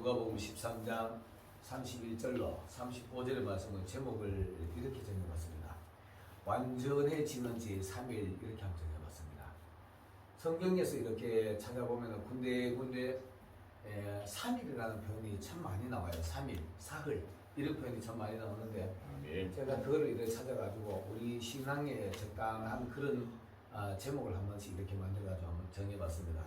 누가복음 13장 31절로 35절의 말씀은 제목을 이렇게 정해봤습니다. 완전해지는 제3일 이렇게 한번 정해봤습니다. 성경에서 이렇게 찾아보면 군데군데 3일이라는 표현이 참 많이 나와요. 3일, 사흘 이런 표현이 참 많이 나오는데 제가 그거를 이렇게 찾아가지고 우리 신앙에 적당한 그런 제목을 한 번씩 이렇게 만들어가지고 한번 정해봤습니다.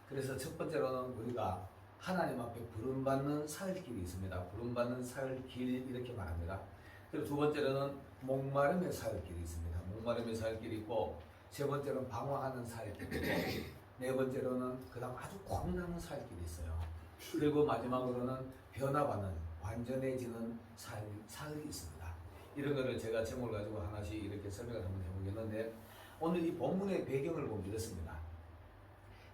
그래서 첫 번째로는 우리가 하나님 앞에 부름받는 사흘길이 있습니다. 부름받는 사흘길 이렇게 말합니다. 그리고 두 번째로는 목마름의 사흘길이 있습니다. 목마름의 사흘길이 있고, 세 번째로는 방황하는 사흘길이 있고, 네 번째로는 그다음 아주 고민하는 사흘길이 있어요. 그리고 마지막으로는 변화받는 완전해지는 사흘이 있습니다. 이런 거를 제가 제목을 가지고 하나씩 이렇게 설명을 한번 해보겠는데, 오늘 이 본문의 배경을 보면 이렇습니다.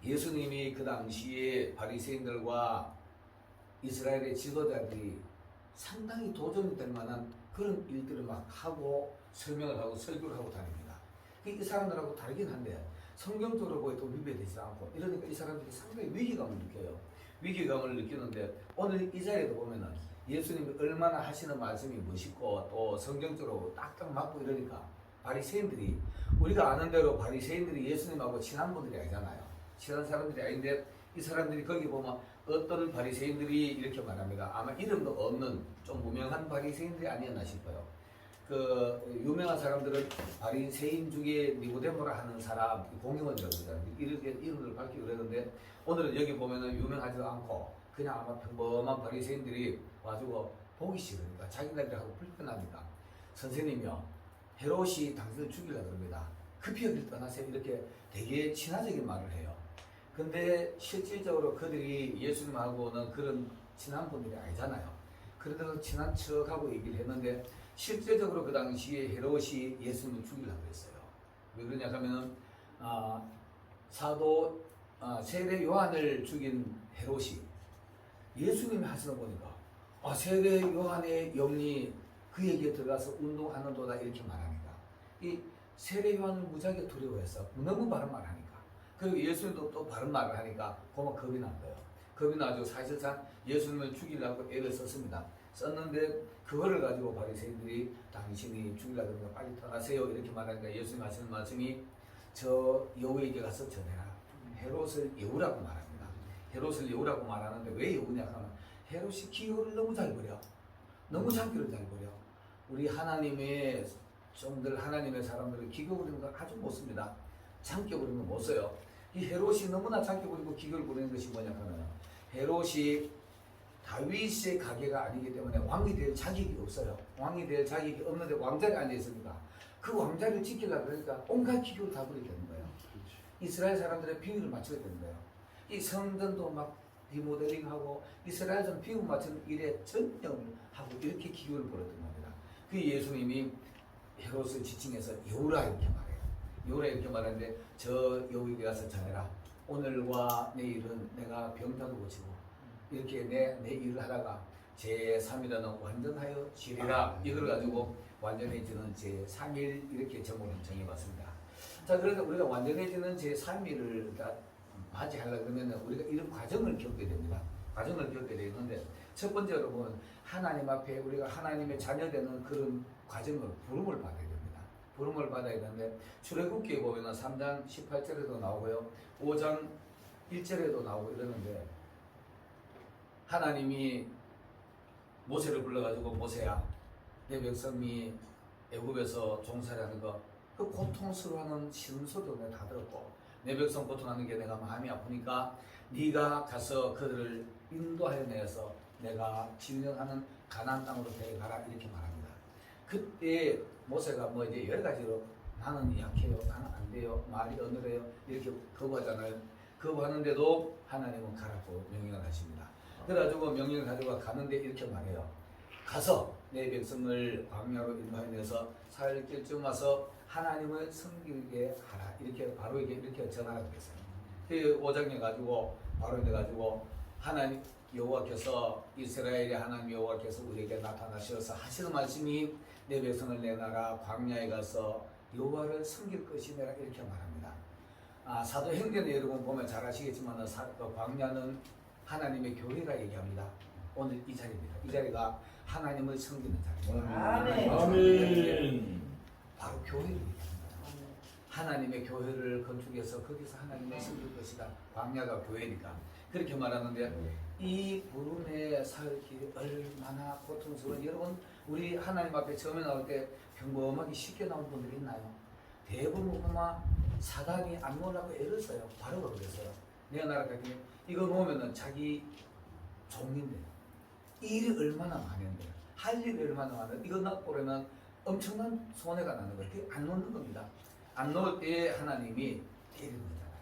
예수님이 그 당시에 바리새인들과 이스라엘의 지도자들이 상당히 도전이 될 만한 그런 일들을 막 하고 설명을 하고 설교를 하고 다닙니다. 이 사람들하고 다르긴 한데 성경적으로 보여도 위배되지 않고, 이러니까 이 사람들이 상당히 위기감을 느껴요. 위기감을 느끼는데 오늘 이 자리에도 보면은 예수님이 얼마나 하시는 말씀이 멋있고 또 성경적으로 딱딱 맞고 이러니까 바리새인들이, 우리가 아는 대로 바리새인들이 예수님하고 친한 분들이 아니잖아요. 친한 사람들이 아닌데 이 사람들이 거기 보면 어떤 바리새인들이 이렇게 말합니다. 아마 이름도 없는 좀 무명한 바리새인들이 아니었나 싶어요. 그 유명한 사람들은 바리새인 중에 니고데모라 하는 사람, 공용원이라고 그러잖아요. 이렇게 이름을 밝히고 그러는데 오늘은 여기 보면은 유명하지도 않고 그냥 아마 평범한 바리새인들이 와주고 보기 싫으니까 자기네들하고 불편합니다. 선생님이요, 헤롯이 당신을 죽이려고 그럽니다. 급히 여길 떠나세요. 이렇게 되게 친화적인 말을 해요. 근데 실질적으로 그들이 예수님하고는 그런 친한 분들이 아니잖아요. 그래도 친한 척하고 얘기를 했는데 실제적으로 그 당시에 헤롯이 예수님을 죽이려고 했어요. 왜 그러냐 하면은 사도 세례 요한을 죽인 헤롯이 예수님이 하시는 거 보니까 세례 요한의 영이 그에게 들어가서 운동하는도다 이렇게 말하니까 이 세례 요한을 무지하게 두려워했어. 너무 바른 말을 하니까. 그리고 예수님도 또 바른 말을 하니까 고막 겁이 난 거예요. 겁이 나가지고 사실상 예수님을 죽이려고 애를 썼습니다. 썼는데 그거를 가지고 바리새인들이 당신이 죽이려고 그러니까 빨리 떠나세요 이렇게 말하니까 예수님 하시는 말씀이 저 여우에게 가서 전해라. 헤롯을 여우라고 말합니다. 헤롯을 여우라고 말하는데 왜 여우냐 하면 헤롯이 기교를 너무 잘 부려. 너무 장기를 잘 부려. 우리 하나님의 종들, 하나님의 사람들을 기교 부리는 거 아주 못 씁니다. 장기 부리는 거 못 써요. 이 헤롯이 너무나 장기 부리고 기교를 부리는 것이 뭐냐 하면 헤롯이 다윗의 가계가 아니기 때문에 왕이 될 자격이 없어요. 왕이 될 자격이 없는데 왕자에 앉아 있으니까 그 왕자를 지키려고 그러니까 온갖 기교를 다 부리게 되는 거예요. 이스라엘 사람들의 비유를 맞추게 되는 거예요. 이 성전도 막 리모델링하고 이스라엘 전 비유 맞추는 일에 전념을 하고 이렇게 기교를 부렸던 겁니다. 그 예수님이 헤롯을 지칭해서 여우라 이렇게 말해요. 여우라 이렇게 말하는데 저 여우에게 가서 전해라. 오늘과 내일은 내가 병자도 고치고 이렇게 내 일을 하다가 제3일에는 완전하여 지리라. 이걸 가지고 완전해지는 제3일 이렇게 제목을 정해봤습니다. 자, 그래서 우리가 완전해지는 제3일을 맞이하려고 그러면 우리가 이런 과정을 겪게 됩니다. 과정을 겪게 되는데 첫 번째로 보면 하나님 앞에 우리가 하나님의 자녀되는 그런 과정을 부름을 받아야 됩니다. 부름을 받아야 되는데 출애굽기에 보면 3장 18절에도 나오고요. 5장 1절에도 나오고 이러는데 하나님이 모세를 불러가지고 모세야 내 백성이 애굽에서 종살이하는 거 그 고통스러워하는 신음소리도 내가 다 들었고 내 백성 고통하는 게 내가 마음이 아프니까 네가 가서 그들을 인도하여 내서 내가 진령하는 가나안 땅으로 데려가라 이렇게 말합니다. 그때 모세가 뭐 이제 여러 가지로 나는 약해요, 나는 안 돼요, 말이 어느래요 이렇게 거부하잖아요. 거부하는데도 하나님은 가라고 명령을 하십니다. 그래가지고 명령을 가지고 가는데 이렇게 말해요. 가서 내 백성을 광야로 인도하여 내서 사흘길쯤 와서 하나님을 섬기게 하라 이렇게 바로에게 이렇게 전하라고 했어요. 그 5장에 가지고 바로 이래 가지고 하나님 여호와께서 이스라엘의 하나님 여호와께서 우리에게 나타나셔서 하시는 말씀이 내 백성을 내놔라 광야에 가서 여호와를 섬길 것이니라 이렇게 말합니다. 사도행전에 여러분 보면 잘 아시겠지만 광야는 하나님의 교회가 얘기합니다. 오늘 이 자리입니다. 이 자리가 하나님을 섬기는 자리입니다. 아멘. 아멘. 바로 교회를 얘기합니다. 하나님의 교회를 건축해서 거기서 하나님을 섬길 것이다. 광야가 교회니까 그렇게 말하는데 이 부름의 살 길이 얼마나 고통스러운, 여러분 우리 하나님 앞에 처음에 나올 때 평범하게 쉽게 나온 분들이 있나요? 대부분 아마 사단이 안 놓으려고 애를 써요. 바로 그랬어요. 내가 나라까지 이거 놓으면은 자기 종인데 일이 얼마나 많은데 할 일이 얼마나 많은데 이거 놓으려면 엄청난 손해가 나는 거예요. 그게 안 놓는 겁니다. 안 놓을 때 하나님이 때리는 거잖아요.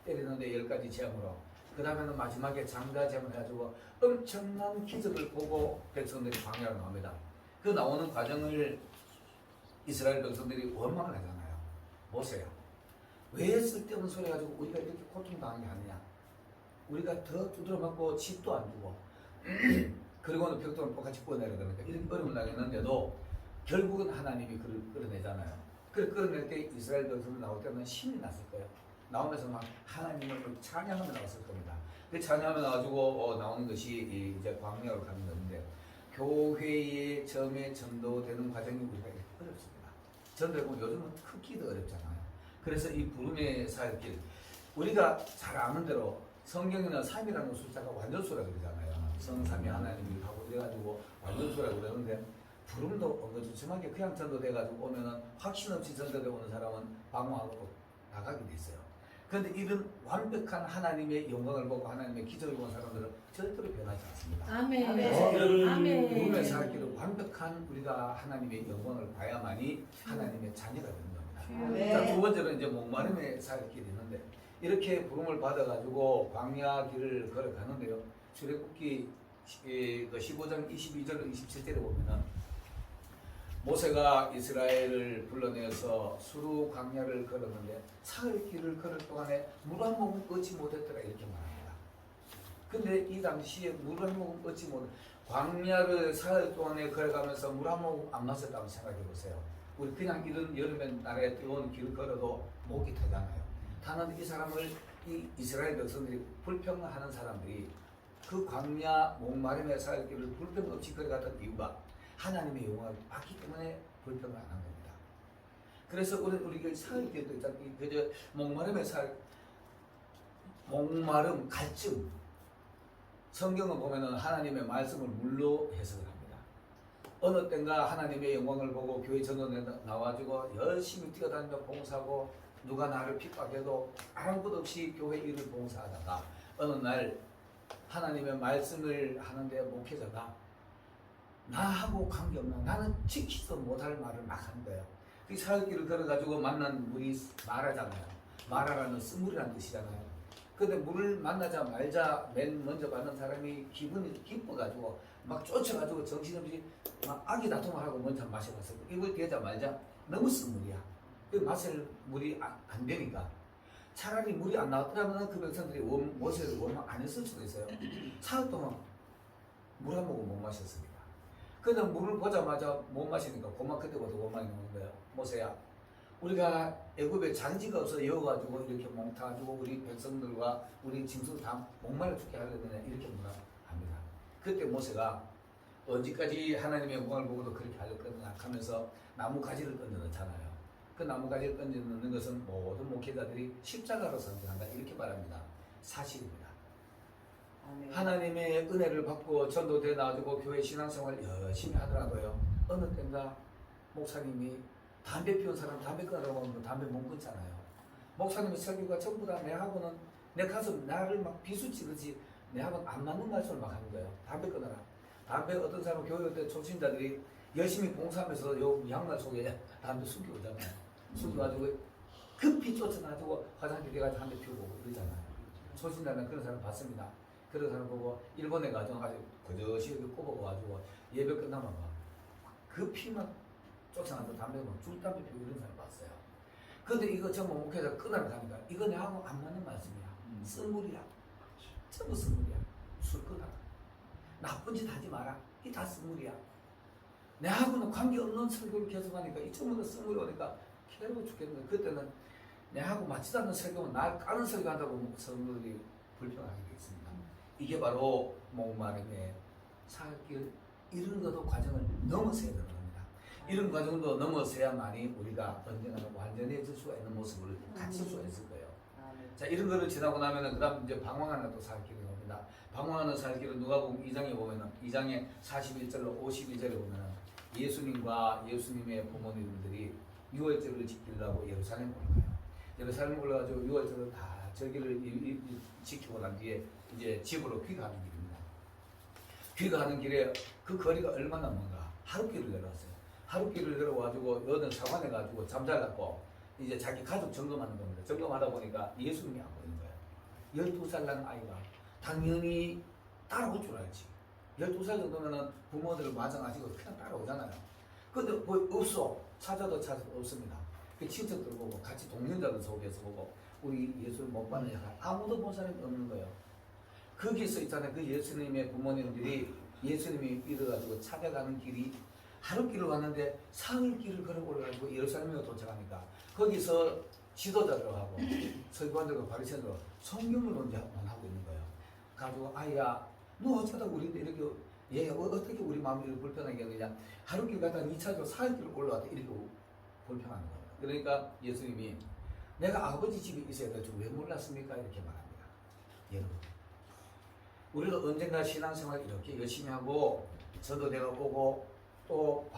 때리는데 10가지 제목으로 그 다음에는 마지막에 장가 제목 해가지고 엄청난 기적을 보고 백성들이 광야로 나옵니다. 그 나오는 과정을 이스라엘 백성들이 원망을 하잖아요. 보세요. 왜 쓸데없는 소리 가지고 우리가 이렇게 고통당하게 하느냐. 우리가 더 두드려 맞고 집도 안 주고 그리고는 벽돌을 똑같이 뿌려내려 그러니까 이렇게 어려움을 당했는데도 결국은 하나님이 그를 끌어내잖아요. 그걸 끌어낼 때 이스라엘 백성들 나올 때는 신이 났을 거예요. 나오면서 막 하나님을 찬양하며 나왔을 겁니다. 그 찬양하며 나와가지고 나오는 것이 이제 광야로 가는 건데 교회의 점에 전도되는 과정이 우리가 어렵습니다. 전도해보면 요즘은 크기도 어렵잖아요. 그래서 이 부름의 사역길 우리가 잘 아는 대로 성경에는 3이라는 숫자가 완전수라고 그러잖아요. 성삼위 하나님이 하고 이래가지고 완전수라고 그러는데 부름도 엉거주춤하게 그냥 전도돼가지고 오면은 확신 없이 전도돼 오는 사람은 방황하고 나가게 돼 있어요. 그런데 이런 완벽한 하나님의 영광을 보고 하나님의 기적을 본 사람들은 절대로 변하지 않습니다. 아멘. 아멘. 부름의 사역길은 완벽한 우리가 하나님의 영광을 봐야만이 하나님의 자녀가 되는 겁니다. 네. 자, 두 번째는 이제 목마름의 사역길이 있는데 이렇게 부름을 받아가지고 광야 길을 걸어가는데요. 출애굽기 15장 22절 27절에 보면은 모세가 이스라엘을 불러내어서 수루 광야를 걸었는데 사흘 길을 걸을 동안에 물 한 모금 얻지 못했더라 이렇게 말합니다. 근데 이 당시에 물 한 모금 얻지 못 광야를 사흘 동안에 걸어가면서 물 한 모금 안 마셨다고 생각해 보세요. 우리 그냥 이런 여름에 날에 뜨거운 길을 걸어도 목이 타잖아요. 다만 이 사람을 이 이스라엘 백성들이 불평하는 사람들이 그 광야 목마름의 사흘 길을 불평 없이 걸어갔던 이유가 하나님의 영광을 받기 때문에 불평을 안 한 겁니다. 그래서 우리 사역길도 있잖아요. 그저 목마름의 사역, 목마름, 갈증. 성경을 보면은 하나님의 말씀을 물로 해석을 합니다. 어느 때인가 하나님의 영광을 보고 교회 전원에 나와가지고 열심히 뛰어다니며 봉사하고 누가 나를 핍박해도 아무것도 없이 교회 일을 봉사하다가 어느 날 하나님의 말씀을 하는데 목회자가 나하고 관계없는 나는 지키지도 못할 말을 막 하는 거예요. 그 사역길을 걸어가지고 만난 물이 마라잖아요. 마라라는 스물이라는 뜻이잖아요. 근데 물을 만나자마자 맨 먼저 받는 사람이 기분이 기뻐가지고 막 쫓아가지고 정신없이 막 아기 다툼을 하고 먼저 마셔봤어요. 입을 대자마자 너무 쓴물이야. 그 마실 물이 안 되니까 차라리 물이 안 나왔더라면 그 백성들이 모세를 원망 안 했을 수도 있어요. 사흘 동안 물 한 모금 못 마셨습니다. 근데 물을 보자마자 못 마시니까 고만 그때부터 원망이 나오는 거예요. 모세야, 우리가 애굽에 잔지가 없어 여가지고 이렇게 몽타가지고 우리 백성들과 우리 짐승 다 목말라 죽게 하려느냐 이렇게 뭐라 합니다. 그때 모세가 언제까지 하나님의 영광을 보고도 그렇게 하려 거냐 하면서 나무 가지를 던져 넣잖아요. 그 나무 가지를 던져 넣는 것은 모든 목회자들이 십자가로 선택한다 이렇게 말합니다. 사실입니다. 아멘. 하나님의 은혜를 받고 전도돼 나가지고 교회 신앙생활 열심히 하더라도요. 어느 때인가 목사님이 담배 피운 사람 담배 끊으라고 하면 담배 못 끊잖아요. 목사님의 설교가 전부 다 내하고는 내 가슴 나를 막 비수치듯이 내하고는 안 맞는 말씀을 막 하는 거예요. 담배 끊어라. 담배 어떤 사람은 교회 때 초신자들이 열심히 봉사하면서 요 양말 속에 담배 숨기고 오잖아요. 숨겨가지고 급히 쫓아가지고 화장실에 가서 담배 피우고 그러잖아요. 초신자는 그런 사람 봤습니다. 그런 사람 보고 일본에 가서 아주 거저시 이렇게 꼽아가지고 예배 끝나면 막 급히 막 쫓아가서 담배 막 줄담배 피우고 이런 사람 봤어요. 근데 이거 전부 목회자 끊으러 가니까 이거 내하고 안 맞는 말씀이야. 쓴물이야. 전부 쓴물이야. 술 끊어라. 나쁜 짓 하지 마라. 이 다 쓴물이야. 내하고는 관계없는 설교를 계속하니까 이쪽으로 쓴물이 오니까 괴로워 죽겠는 거야. 그때는 내하고 맞지도 않는 설교는 날 까는 설교한다고 성도들이 불평하게 돼 있습니다. 이게 바로 목마름의 살길 이런 것도 과정을 넘어서야 되는 겁니다. 이런 과정도 넘어서야만이 우리가 언젠가 완전해질 수가 있는 모습을 갖출 수가 있을 거예요. 자, 이런 거를 지나고 나면은 그다음 이제 방황하는 또 살길이 옵니다. 방황하는 살길은 누가복음 2장에 보면은 2장에 41절로 52절에 보면은 예수님과 예수님의 부모님들이 유월절을 지키려고 예루살렘 올라가요. 예루살렘 올라가지고 유월절을 다 절기를 지키고 난 뒤에 이제 집으로 귀가하는 길입니다. 귀가하는 길에 그 거리가 얼마나 먼가 하룻길을 내려왔어요. 하룻길을 내려와가지고 여든 사관에 가지고 잠잘랐고 이제 자기 가족 점검하는 겁니다. 점검하다 보니까 예수님이 안 보이는 거예요. 12살 난 아이가 당연히 따라올 줄 알지. 12살 정도면은 부모들을 마장하시고 그냥 따라오잖아요. 근데 뭐 없어. 찾아도 없습니다. 그 친척들 보고 같이 동년자들 속에서 보고 우리 예수를 못 받는 약간 아무도 본 사람이 없는 거예요. 거기서 있잖아요. 그 예수님의 부모님들이 예수님이 이뤄가지고 찾아가는 길이 하룻길을 왔는데 사흘길을 걸어 올라가지고 예루살렘에 도착하니까 거기서 지도자들하고 서기관들과 바리새인들과 성경을 논쟁만 하고 있는 거예요. 가지고 아이야, 너 어쩌다 우리인데 이렇게 어떻게 우리 마음이 이렇게 불편하게 하느냐? 하룻길 갔다가 2차로 사흘길 올라왔다 이렇게 불편한 거예요. 그러니까 예수님이 내가 아버지 집에 있어야 될 줄 왜 몰랐습니까? 이렇게 말합니다. 여러분, 우리도 언젠가 신앙생활 이렇게 열심히 하고 전도대가 오고 또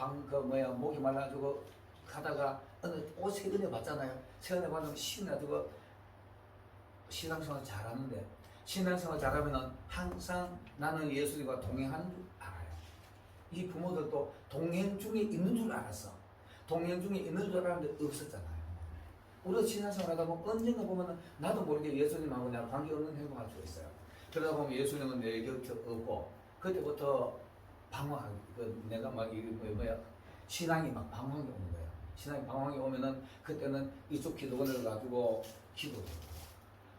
목이 말라가지고 가다가 어느 새 은혜 받잖아요. 새 은혜 받으면 신나가지고 신앙생활 잘하는데 신앙생활 잘하면은 항상 나는 예수님과 동행하는 줄 알아요. 이 부모들도 동행 중에 있는 줄 알았어. 동행 중에 있는 줄 알았는데 없었잖아요. 우리가 신앙생활 하다 보면 언젠가 보면은 나도 모르게 예수님하고 내가 관계없는 행동할 수 있어요. 그러다 보면 예수님은 내 곁에 없고 그때부터 방황하기, 내가 막 신앙이 막 방황이 오는 거예요. 신앙이 방황이 오면은 그때는 이쪽 기도원을 가지고 기도도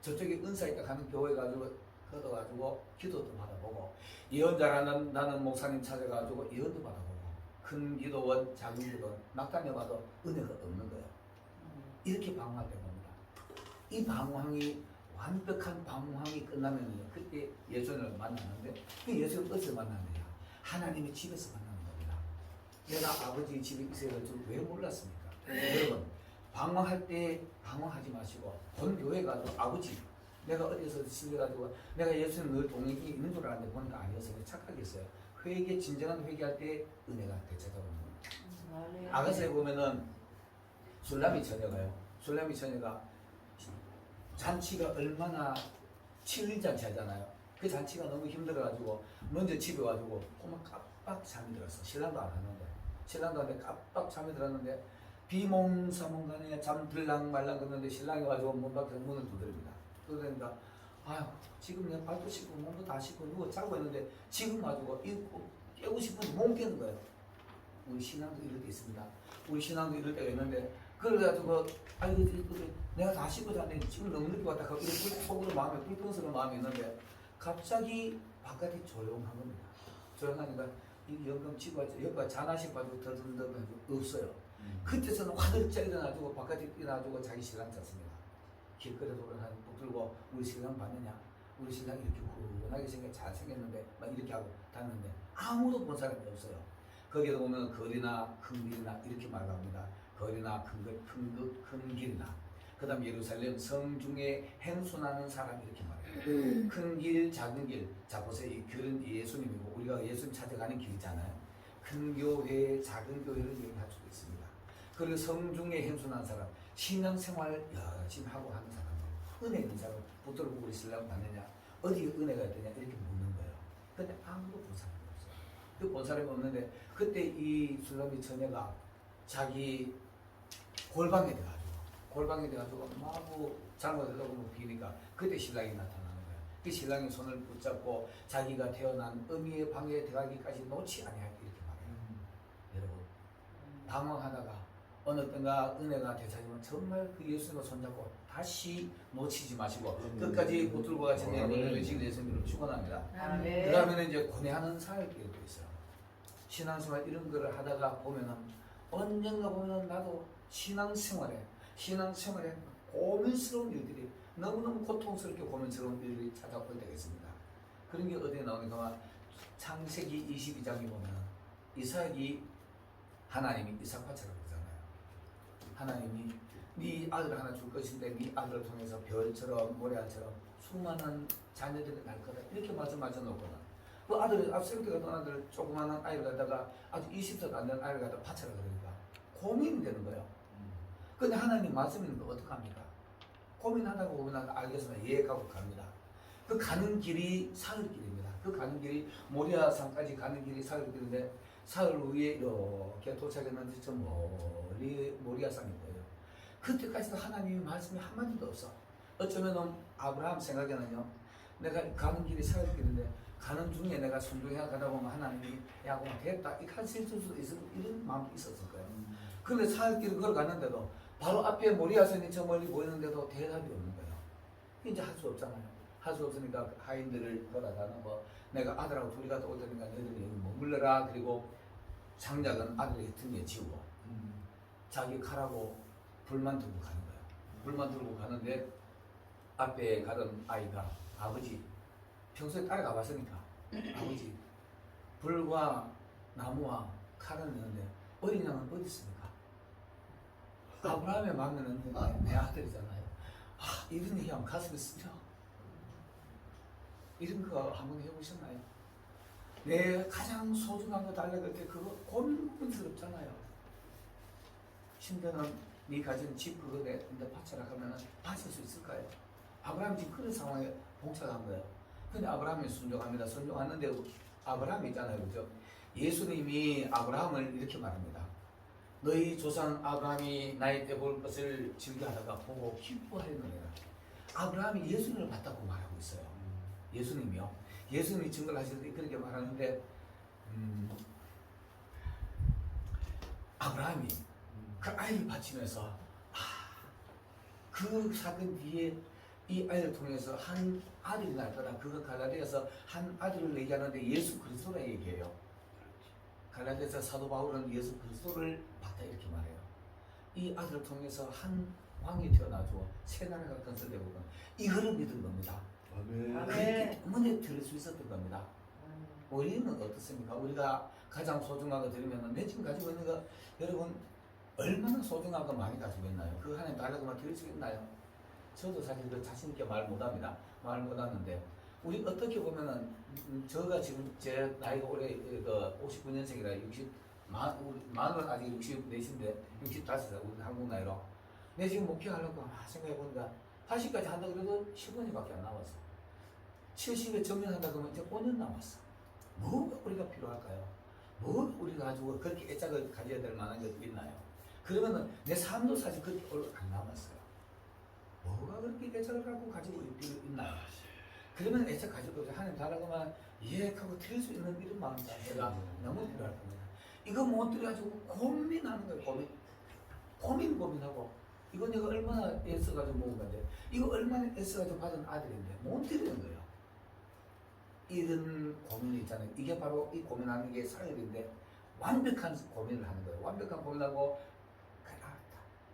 저쪽에 은사 있다 가는 교회 가지고 걷어가지고 기도도 받아보고 예언자라는 나는 목사님 찾아가지고 예언도 받아보고 큰 기도원, 작은 기도원 막 다녀봐도 은혜가 없는 거예요. 이렇게 방황된 겁니다. 이 방황이 완벽한 방황이 끝나면 그때 예수님을 만나는데 그 예수를 어디서 만나느냐? 하나님의 집에서 만나는 겁니다. 내가 아버지 집에 있어야 될 줄 왜 몰랐습니까? 여러분, 방황할 때 방황하지 마시고 본 교회 가서 아버지 내가 어디서 실려가지고 내가 예수님 늘 동행이 있는 줄 알았는데 보니까 아니었어요. 착각했어요. 회개, 진정한 회개할 때 은혜가 되찾아오는 겁니다. 아가서에 보면은 술라미 처녀가요. 술라미 처녀가 잔치가 얼마나 7일 잔치 하잖아요. 그 잔치가 너무 힘들어가지고 먼저 집에 와가지고 꼬막 깜빡 잠이 들었어. 신랑도 안 하는데 신랑도 하는데 깜빡 잠이 들었는데 비몽사몽간에 잠들랑 말랑 그러는데 신랑이 와가지고 문 밖에서 문을 두드립니다. 그러니까 아유 지금 내가 발도 씻고 몸도 다 씻고 누워 자고 있는데 지금 와가지고 깨고 싶은데 못 깨는 거예요. 우리 신앙도 이럴 때 있습니다. 우리 신앙도 이럴 때가 있는데 그래가지고 아이고 내가 다 씻고 잤는데 지금 너무 늦게 왔다 이렇게 속으로 마음에 불평스러운 마음이 있는데 갑자기 바깥이 조용한 겁니다. 조용하니까 이 영감 치고 옆에 잔하씩 가지고 더듬더듬 없어요. 그때서는 화들짝 일어나가지고 바깥에 일어나가지고 자기 신랑 찾습니다. 길거리에서 붙들고 우리 신랑 봤느냐? 우리 신랑 이렇게 훈훈하게 잘생겼는데 막 이렇게 하고 갔는데 아무도 본 사람이 없어요. 거기에도 보면 거리나 큰 길이나 이렇게 말합니다. 거리나 큰 길이나 그 다음 예루살렘 성 중에 행순하는 사람 이렇게 말해요. 큰 길, 작은 길. 자 보세요. 이 길은 예수님이고 우리가 예수님 찾아가는 길이잖아요. 큰 교회, 작은 교회를 얘기할 수도 있습니다. 그리고 성 중에 행순하는 사람, 신앙생활 열심히 하고 하는 사람들, 은혜 있는 사람 붙들고 우리 신랑 받느냐, 어디에 은혜가 있느냐 이렇게 묻는 거예요. 근데 아무도 본 사람이 없어요. 그 본 사람이 없는데 그때 이 술라미 처녀가 자기 골방에 돼가지고 마구 잘못하려고 비니까 그때 신랑이 나타나는 거예요. 그 신랑이 손을 붙잡고 자기가 태어난 어미의 방에 들어가기까지 놓지 아니할 이렇게 말해요. 여러분 방황하다가 어느 땐가 은혜가 되찾으면 정말 그 예수님과 손잡고 다시 놓치지 마시고 끝까지 붙들고 가시 내는 되시길 예수님으로 축원합니다. 그 다음에는 이제 고뇌하는 살길도 있어요. 신앙생활 이런 거를 하다가 보면은 언젠가 보면은 나도 신앙생활에 고민스러운 일들이 너무너무 고통스럽게 고민스러운 일들이 찾아올 때가 있습니다. 그런 게 어디에 나오니까 창세기 22장에 보면 이삭이 하나님이 이삭 바쳐라고 그러잖아요. 하나님이 네 아들 하나 줄 것인데 네 아들을 통해서 별처럼 모래알처럼 수많은 자녀들이 날 거다 이렇게 맞춰 놓거나 그 아들을 앞세우게 갔던 아들 조그마한 아이를 갖다가 아주 20세도 안 된 아이를 갖다가 바쳐라 그러니까 고민이 되는 거예요. 근데 하나님 말씀이니까 어떡합니까? 고민하다가 보면 알겠으면 예가고 갑니다. 그 가는 길이 사흘길입니다. 그 가는 길이 모리아산까지 가는 길이 사흘길인데 사흘 후에 이렇게 도착했는데 저 멀리 모리아산이 보여요. 그때까지도 하나님의 말씀이 한마디도 없어. 어쩌면 아브라함 생각에는요. 내가 가는 길이 사흘길인데 가는 중에 내가 순종해 가다 보면 하나님이 야 그만 됐다 이렇게 하실 수도 있을 이런 마음이 있었을 거예요. 그런데 사흘길을 걸어갔는데도 바로 앞에 모리아산이 저 멀리 보이는데도 대답이 없는 거예요. 이제 할 수 없잖아요. 할 수 없으니까 하인들을 걸어다가 뭐 내가 아들하고 둘이 갔다 올 테니까 너희들이 여기 머물러라. 그리고 장작은 아들의 등에 지우고 자기 칼하고 불만 들고 가는 거예요. 불만 들고 가는데 앞에 가던 아이가 아버지 평소에 따라가 봤으니까 아버지 불과 나무와 칼은 있는데 어린 양은 어디 있습니까? 아브라함의 막내는 내 아들이잖아요. 아 이런 얘기하면 가슴이 쓰려. 이런 거 한번 해보셨나요? 내 가장 소중한 거 달라갈 때 그거 고민스럽잖아요. 심지어는 네 가진 집 그거 내 바쳐라 하면 바칠 수 있을까요? 아브라함이 지금 그런 상황에 봉착한 거예요. 근데 아브라함이 순종합니다. 순종하는데 아브라함이 있잖아요. 그죠? 예수님이 아브라함을 이렇게 말합니다. 너희 조상 아브라함이 나의 때 볼 것을 즐겨하다가 보고 기뻐하였느니라. 아브라함이 예수님을 봤다고 말하고 있어요. 예수님이요. 예수님이 증거를 하실 때 그렇게 말하는데 아브라함이 그 아이를 바치면서 그 사건 뒤에 이 아이를 통해서 한 아들이 날 거다. 그거 갈라디아서 한 아들을 얘기하는데 예수 그리스도라 얘기해요. 갈라디아서 사도 바울은 예수 그리스도를 봤다 이렇게 말해요. 이 아들을 통해서 한 왕이 태어나죠. 새 나라가 건설되고 이 흐름이 든 겁니다. 아멘. 그렇기 때문에 들을 수 있었던 겁니다. 우리는 어떻습니까? 우리가 가장 소중한 거 드리면 내 지금 가지고 있는 거 여러분 얼마나 소중한 거 많이 가지고 있나요? 그 하나님 달라고만 드릴 수 있나요? 저도 사실 그 자신 있게 말 못합니다. 말 못하는데 우리 어떻게 보면은 저가 지금 제 나이가 올해 그 59년생이라 60만은 아직 64인데 65살 우리 한국 나이로 내 지금 목표하려고 생각해 보니까 80까지 한다 그래도 10년밖에 안 남았어. 70에 정년한다 그러면 이제 5년 남았어. 뭐가 우리가 필요할까요? 뭐가 우리가 가지고 그렇게 애착을 가져야 될 만한 것도 있나요? 그러면은 내 삶도 사실 그렇게 안 남았어요. 뭐가 그렇게 애착을 가지고 있나요? 그러면 애착 가지고 하나님 달라고만 예약하고 드릴 수 있는 이런 마음 자체가 너무 필요할 겁니다. 이거 못 드려가지고 고민하는 거예요. 고민하고 이거 내가 얼마나 애써가지고 먹은 건데 이거 얼마나 애써가지고 받은 아들인데 못 드리는 거예요. 이런 고민이 있잖아요. 이게 바로 이 고민하는 게 사역인데 완벽한 고민을 하는 거예요. 완벽한 고민하고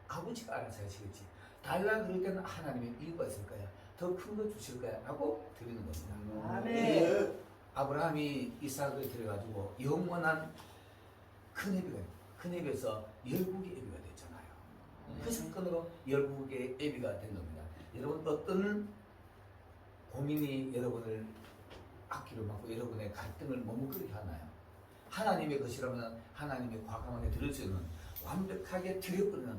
아버지가 알아서 하시겠지. 달라 그럴 때는 하나님의 이유가 있을 거야. 더 큰 거 주실 거야. 라고 드리는 겁니다. 아멘. 아브라함이 이삭을 드려가지고 영원한 큰 애비에서 열국의 애비가 됐잖아요. 그 사건으로 열국의 애비가 된 겁니다. 여러분 어떤 고민이 여러분을 악기를 맞고 여러분의 갈등을 머뭇거리게 하나요? 하나님의 것이라면 하나님의 과감하게 드릴 수 있는 완벽하게 드려버리는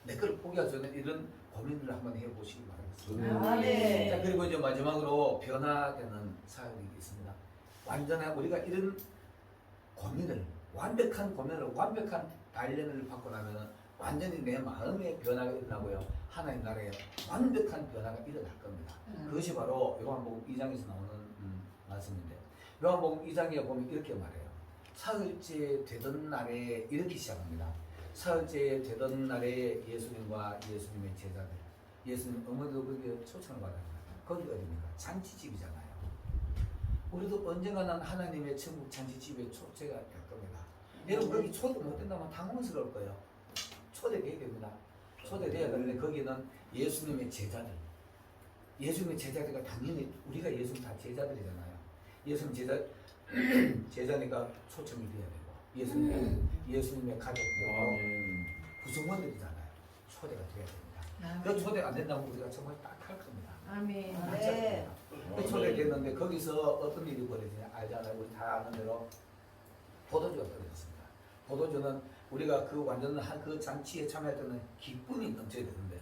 내 걸 포기할 수 있는 이런 고민을 한번 해보시기 바라겠습니다. 네. 자, 그리고 이제 마지막으로 변화되는 사역이 있습니다. 완전한 우리가 이런 고민을 완벽한 단련을 받고 나면은 완전히 내 마음의 변화가 일어나고요. 하나님 나라에 완벽한 변화가 일어날 겁니다. 그것이 바로 요한복음 2장에서 나오는 말씀인데 요한복음 2장에 보면 이렇게 말해요. 사흘째 되던 날에 이렇게 시작합니다. 사흘째 되던 날에 예수님과 예수님의 제자들 예수님 어머니도 거기에 초청을 받았습니다. 거기 어디입니까? 잔치집이잖아요. 우리도 언젠가는 하나님의 천국 잔치집에 초대가 될 겁니다. 여러분 거기 초대 못 된다면 당황스러울 거예요. 초대돼야 됩니다. 초대돼야 되는데 거기는 예수님의 제자들 예수님의 제자들과 당연히 우리가 예수님 다 제자들이잖아요. 예수님 제자니까 초청이 돼야 되고 예수님의 가족 아멘. 구성원들이잖아요. 초대가 돼야 됩니다. 그 아멘. 초대가 안 된다면 우리가 정말 딱할 겁니다. 아멘. 네. 그 초대됐는데 거기서 어떤 일이 벌어지냐 알잖아요. 우리 다 아는 대로 포도주가 떨어졌습니다. 포도주는 우리가 그 완전 그 잔치에 참여할 때는 기쁨이 넘쳐야 되는데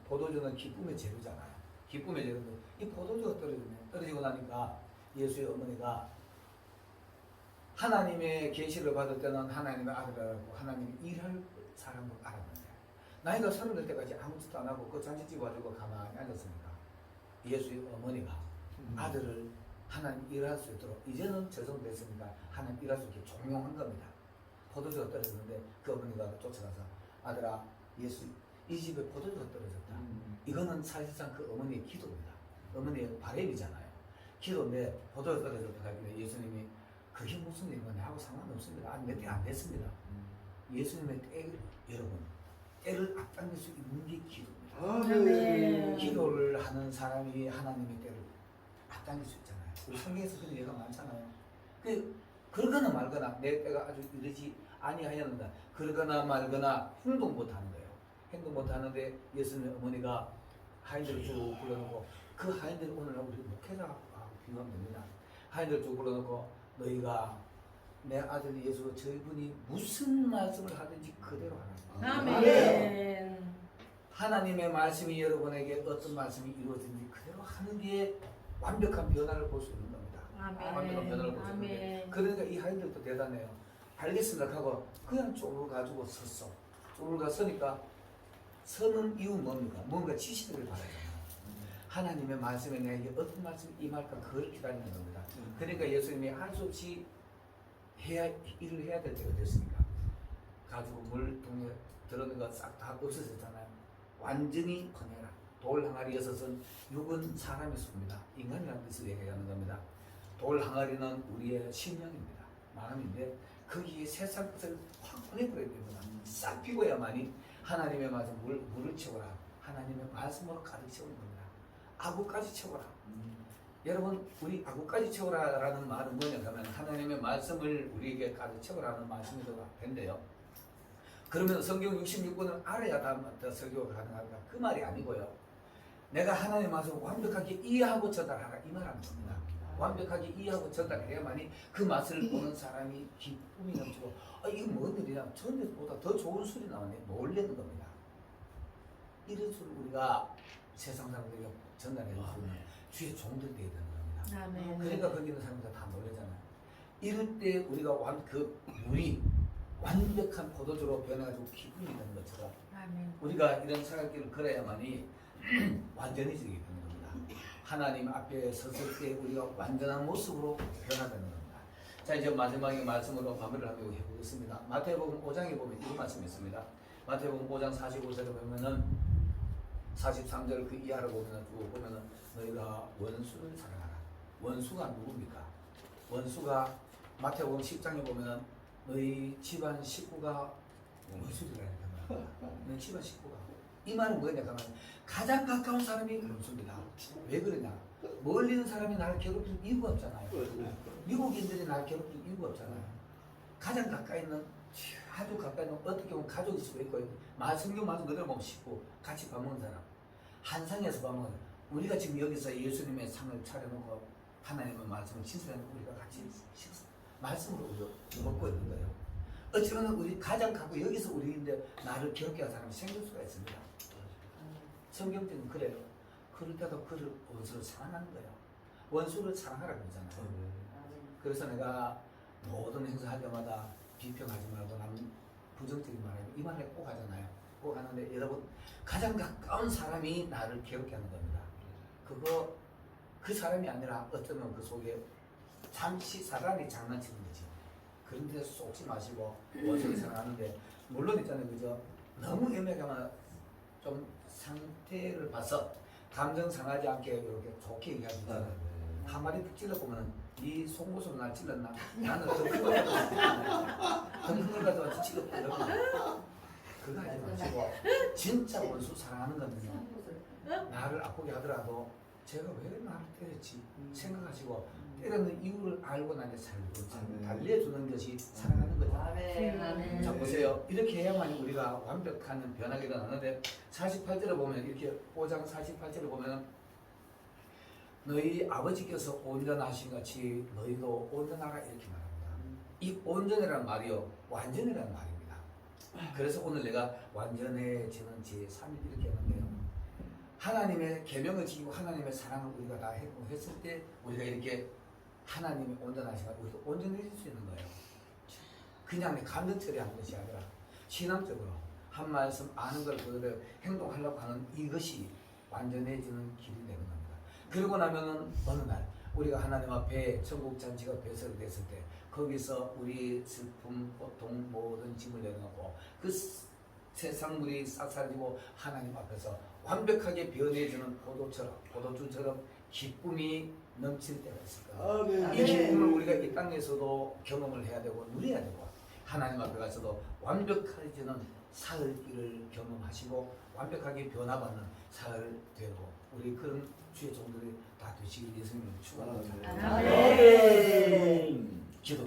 포도주는 기쁨의 재료잖아요. 기쁨의 재료인데 이 포도주가 떨어지고 나니까 예수의 어머니가 하나님의 계시를 받을 때는 하나님의 아들이라고 하나님이 일할 사람을 알았는데 나이가 30될 때까지 아무 짓도 안 하고 그 잔치집 와가지고 가만히 앉았으니까 예수의 어머니가 아들을 하나님 일할 수 있도록 이제는 절성됐으니까 하나님 일할 수 있게 종용한 겁니다. 포도주가 떨어졌는데 그 어머니가 쫓아가서 아들아 예수 이 집에 포도주가 떨어졌다. 이거는 사실상 그 어머니의 기도입니다. 어머니의 바램이잖아요. 기도인데 포도주가 떨어졌다 하길래 예수님이 그게 무슨 일이냐 하고 상관없습니다. 아니 몇 대 안 됐습니다. 예수님의 때 여러분 때를 앞당길 수 있는 게 기도입니다. 아멘. 기도를 하는 사람이 하나님의 때를 앞당길 수 있잖아요. 우리 성경에서 그런 예가 많잖아요. 그러거나 말거나 내 때가 아주 이르지 아니하였는가 그러거나 말거나 행동 못하는 거예요. 행동 못하는데 예수님의 어머니가 하인들을 쭉 불러놓고 그 하인들을 오늘 우리 목회자하고 비교하면 됩니다. 하인들을 쭉 불러놓고 너희가 내 아들 예수 저희분이 무슨 말씀을 하든지 그대로 하라. 아멘. 하나님의 말씀이 여러분에게 어떤 말씀이 이루어지는지 그대로 하는 게 완벽한 변화를 볼 수 있는 겁니다. 완벽한 변화를 볼 수 있는데 아멘. 그러니까 이 하인들도 대단해요. 알겠습니다 하고 그냥 쪽을 가지고 섰어. 쪽을 가서니까 서는 이유 뭡니까? 뭔가 지시를 받아잖아요. 하나님의 말씀에 내게 어떤 말씀이 임할까 그걸 기다리는 겁니다. 그러니까 예수님이 할 수 없이 일을 해야 될 때가 됐으니까 가지고 물통에 들어있는 거 싹 다 없어졌잖아요. 완전히 커내라. 돌 항아리에 서선 육은 사람의 수입니다. 인간이라는 뜻을 얘기하는 겁니다. 돌 항아리는 우리의 심령입니다. 마음인데 거기에 세상 것을 확 꺼내버려야 됩니다. 싹 비워야만이 하나님의 말씀 물을 채워라. 하나님의 말씀으로 가득 채우는 겁니다. 아구까지 채워라. 여러분 우리 아구까지 채워라라는 말은 뭐냐 하면 하나님의 말씀을 우리에게 가득 채워라는 말씀이 된대요. 그러면 성경 66권을 알아야 다 설교가 가능할까? 그 말이 아니고요. 내가 하나님의 말씀을 완벽하게 이해하고 전달하라 이 말하는 겁니다. 완벽하게 이해하고 전달해야만이 그 맛을 보는 사람이 기쁨이 넘치고 이거 뭔 일이냐 전에보다 더 좋은 술이 나왔네 놀라는 겁니다. 이런 술을 우리가 세상 사람들에게 전달해 주면 주의 종들 되어야 되는 겁니다. 아멘. 그러니까 거기 있는 사람들 다 놀라잖아요. 이럴 때 우리가 그 물이 완벽한 포도주로 변해가지고 기분이 되는 것처럼 아멘. 우리가 이런 생활길을 걸어야만이 완전해지게 되는 겁니다. 하나님 앞에 섰을 때 우리가 완전한 모습으로 변화되는 겁니다. 자 이제 마지막에 말씀으로 마무리를 하려고 해보겠습니다. 마태복음 5장에 보면 이런 말씀이 있습니다. 마태복음 5장 45절에 보면은 43절 그 이하를 보면은 너희가 원수를 사랑하라. 원수가 누굽니까? 원수가 마태복음 10장에 보면은 너희 집안 식구가 원수들이라는 겁니다. 너희 집안 식구가 이 말은 뭐냐 하면 가장 가까운 사람이 원수입니다. 왜 그러냐? 멀리 있는 사람이 나를 괴롭힐 이유가 없잖아요. 미국인들이 나를 괴롭힐 이유가 없잖아요. 가장 가까이 있는 아주 가까이 있는 어떻게 보면 가족일 수도 있고 성경 말씀 그대로 보면 식구 같이 밥 먹는 사람 한상에서 밥 먹는 사람 우리가 지금 여기서 예수님의 상을 차려놓고 하나님의 말씀을 신선하게 우리가 같이 식사 말씀으로 먹고 있는 거예요. 어쩌면 우리 가장 가고 여기서 우리인데 나를 괴롭게 한 사람이 생길 수가 있습니다. 성경적인 그래요. 그럴 때도 그를 원수를 사랑하는 거예요. 원수를 사랑하라고 그러잖아요. 그래서 내가 모든 행사할 때마다 비평하지 말고 남 부정적인 말하고 이 말에 꼭 하잖아요. 꼭 하는데 여러분 가장 가까운 사람이 나를 괴롭게 하는 겁니다. 그 사람이 아니라 어쩌면 그 속에 잠시 사람이 장난치는 거지. 그런데 속지 마시고 원수를 사랑하는데 물론 있잖아요. 그죠? 너무 애매하면 좀 상태를 봐서 감정 상하지 않게 이렇게 좋게 얘기하잖아요. 한 마리 푹 찔러보면 네 속모습으로 날 찔렀나? 나는 더 큰 걸 가지고 찔렀다 이러면 그거 하지 마시고 진짜 원수 사랑하는 거는요. 나를 아프게 하더라도 제가 왜 나를 때렸지 생각하시고 때리는 이유를 알고 나한테 달래주는 것이 사랑하는 거잖아요. 아멘. 아멘. 자 보세요. 이렇게 해야만 우리가 완벽한 변화가 일어나는데 48절에 보면 이렇게 5장 48절에 보면 너희 아버지께서 온전하신 같이 너희도 온전하라 이렇게 말합니다. 이 온전이라는 말이요 완전이라는 말입니다. 그래서 오늘 내가 완전해지는 제3일 이렇게 했는데요. 하나님의 계명을 지키고 하나님의 사랑을 우리가 다 했을 때 우리가 이렇게 하나님이 온전하시가 우리도 온전해질 수 있는 거예요. 그냥 감정 처리하는 것이 아니라 신앙적으로 한 말씀 아는 걸 그대로 행동하려고 하는 이것이 완전해지는 길이 되는 겁니다. 그러고 나면은 어느 날 우리가 하나님 앞에 천국 잔치가 배설이 됐을 때 거기서 우리 슬픔, 고통 모든 짐을 내려놓고 그 세상 물이 싹 사라지고 하나님 앞에서 완벽하게 변해지는 포도주처럼 기쁨이 넘칠 때가 있을 거예요. 이 기쁨을 우리가 이 땅에서도 경험을 해야 되고 누려야 되고 하나님 앞에 가서도 완벽해지는 사흘길을 경험하시고 완벽하게 변화받는 사흘 되고 우리 그런 주의 종들이 다 되시길 예수님을 축원합니다. 아멘. 아멘. 기도